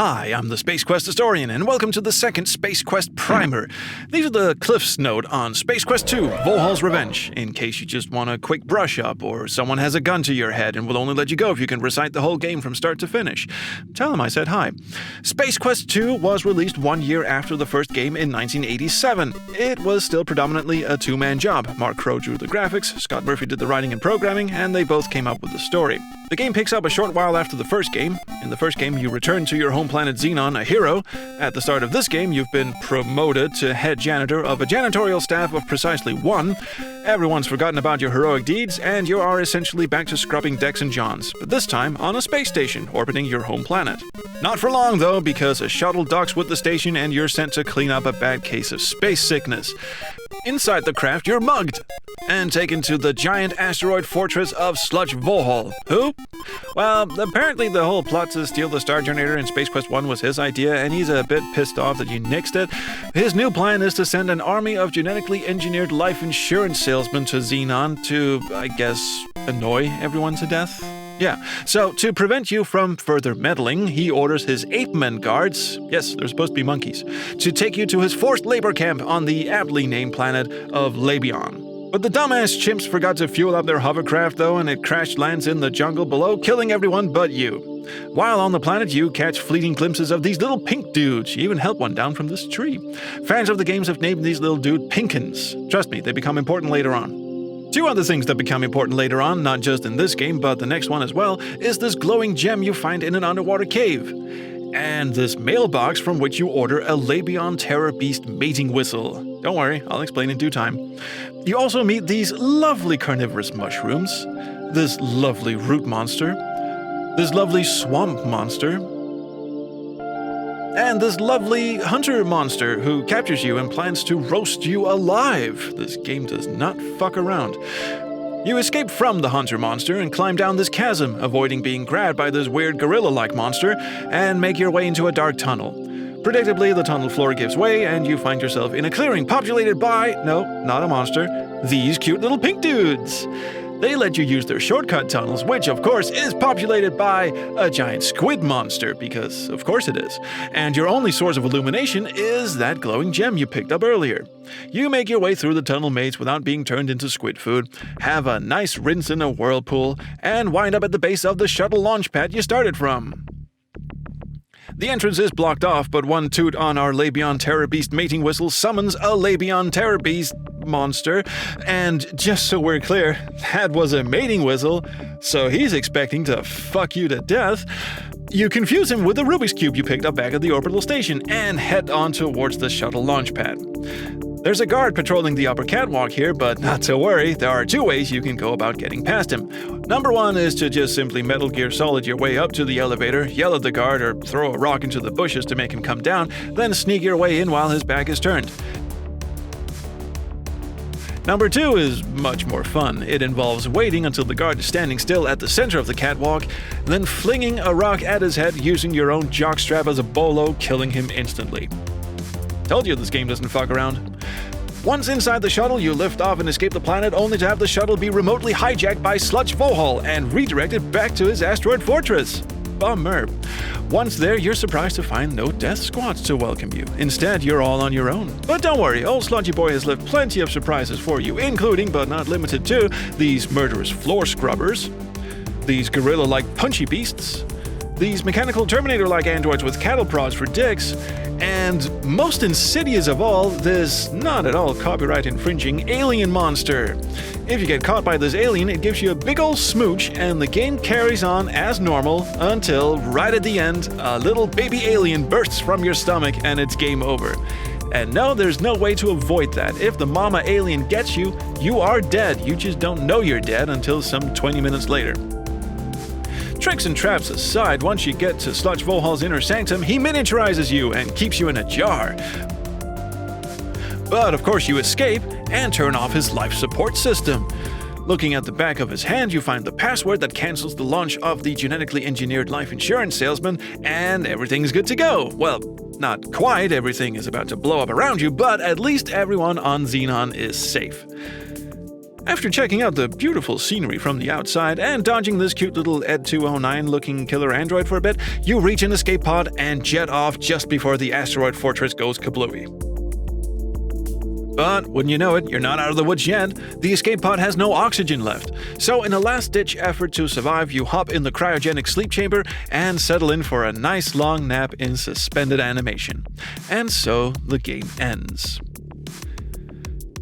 Hi, I'm the Space Quest historian, and welcome to the second Space Quest primer. These are the Cliff's Note on Space Quest 2, Volhal's Revenge, in case you just want a quick brush up, or someone has a gun to your head and will only let you go if you can recite the whole game from start to finish. Tell them I said hi. Space Quest 2 was released 1 year after the first game in 1987. It was still predominantly a two-man job. Mark Crow drew the graphics, Scott Murphy did the writing and programming, and they both came up with the story. The game picks up a short while after the first game. In the first game, you return to your home planet Xenon, a hero. At the start of this game, you've been promoted to head janitor of a janitorial staff of precisely one. Everyone's forgotten about your heroic deeds, and you are essentially back to scrubbing decks and johns, but this time on a space station orbiting your home planet. Not for long, though, because a shuttle docks with the station and you're sent to clean up a bad case of space sickness. Inside the craft, you're mugged and taken to the giant asteroid fortress of Sludge Volhal. Who? Well, apparently the whole plot to steal the Star Generator in Space Quest 1 was his idea, and he's a bit pissed off that you nixed it. His new plan is to send an army of genetically engineered life insurance salesmen to Xenon to, I guess, annoy everyone to death? Yeah, so to prevent you from further meddling, he orders his ape-men guards, yes, they're supposed to be monkeys, to take you to his forced labor camp on the aptly named planet of Labion. But the dumbass chimps forgot to fuel up their hovercraft, though, and it crash lands in the jungle below, killing everyone but you. While on the planet, you catch fleeting glimpses of these little pink dudes. You even help one down from this tree. Fans of the games have named these little dudes Pinkins. Trust me, they become important later on. Two other things that become important later on, not just in this game, but the next one as well, is this glowing gem you find in an underwater cave. And this mailbox from which you order a Labion Terror Beast mating whistle. Don't worry, I'll explain in due time. You also meet these lovely carnivorous mushrooms, this lovely root monster, this lovely swamp monster, and this lovely hunter monster who captures you and plans to roast you alive. This game does not fuck around. You escape from the hunter monster and climb down this chasm, avoiding being grabbed by this weird gorilla-like monster, and make your way into a dark tunnel. Predictably, the tunnel floor gives way, and you find yourself in a clearing populated by, no, not a monster, these cute little pink dudes. They let you use their shortcut tunnels, which, of course, is populated by a giant squid monster, because of course it is. And your only source of illumination is that glowing gem you picked up earlier. You make your way through the tunnel maze without being turned into squid food, have a nice rinse in a whirlpool, and wind up at the base of the shuttle launch pad you started from. The entrance is blocked off, but one toot on our Labion Terror Beast mating whistle summons a Labion Terror Beast monster, and just so we're clear, that was a mating whistle, so he's expecting to fuck you to death. You confuse him with the Rubik's Cube you picked up back at the orbital station and head on towards the shuttle launch pad. There's a guard patrolling the upper catwalk here, but not to worry, there are two ways you can go about getting past him. Number one is to just simply Metal Gear Solid your way up to the elevator, yell at the guard, or throw a rock into the bushes to make him come down, then sneak your way in while his back is turned. Number two is much more fun. It involves waiting until the guard is standing still at the center of the catwalk, then flinging a rock at his head using your own jockstrap as a bolo, killing him instantly. Told you this game doesn't fuck around. Once inside the shuttle, you lift off and escape the planet, only to have the shuttle be remotely hijacked by Sludge Volhal and redirected back to his asteroid fortress. Bummer. Once there, you're surprised to find no death squads to welcome you. Instead, you're all on your own. But don't worry, old Sludgy Boy has left plenty of surprises for you, including, but not limited to, these murderous floor scrubbers, these gorilla-like punchy beasts, these mechanical Terminator-like androids with cattle prods for dicks, and most insidious of all, this not at all copyright-infringing alien monster. If you get caught by this alien, it gives you a big ol' smooch, and the game carries on as normal until, right at the end, a little baby alien bursts from your stomach and it's game over. And no, there's no way to avoid that. If the mama alien gets you, you are dead. You just don't know you're dead until some 20 minutes later. Tricks and traps aside, once you get to Sludge Volhal's inner sanctum, he miniaturizes you and keeps you in a jar. But of course you escape and turn off his life support system. Looking at the back of his hand, you find the password that cancels the launch of the genetically engineered life insurance salesman, and everything's good to go. Well, not quite everything is about to blow up around you, but at least everyone on Xenon is safe. After checking out the beautiful scenery from the outside and dodging this cute little Ed 209 looking killer android for a bit, you reach an escape pod and jet off just before the asteroid fortress goes kablooey. But wouldn't you know it, you're not out of the woods yet. The escape pod has no oxygen left. So in a last-ditch effort to survive, you hop in the cryogenic sleep chamber and settle in for a nice long nap in suspended animation. And so the game ends.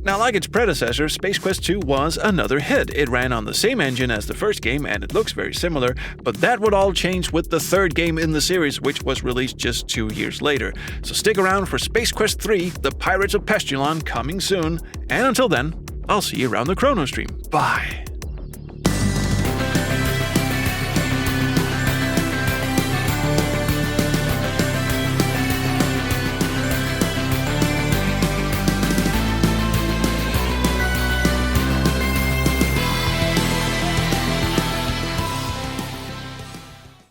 Now, like its predecessor, Space Quest 2 was another hit. It ran on the same engine as the first game, and it looks very similar, but that would all change with the third game in the series, which was released just 2 years later. So stick around for Space Quest 3, The Pirates of Pestulon, coming soon, and until then, I'll see you around the Chrono Stream. Bye!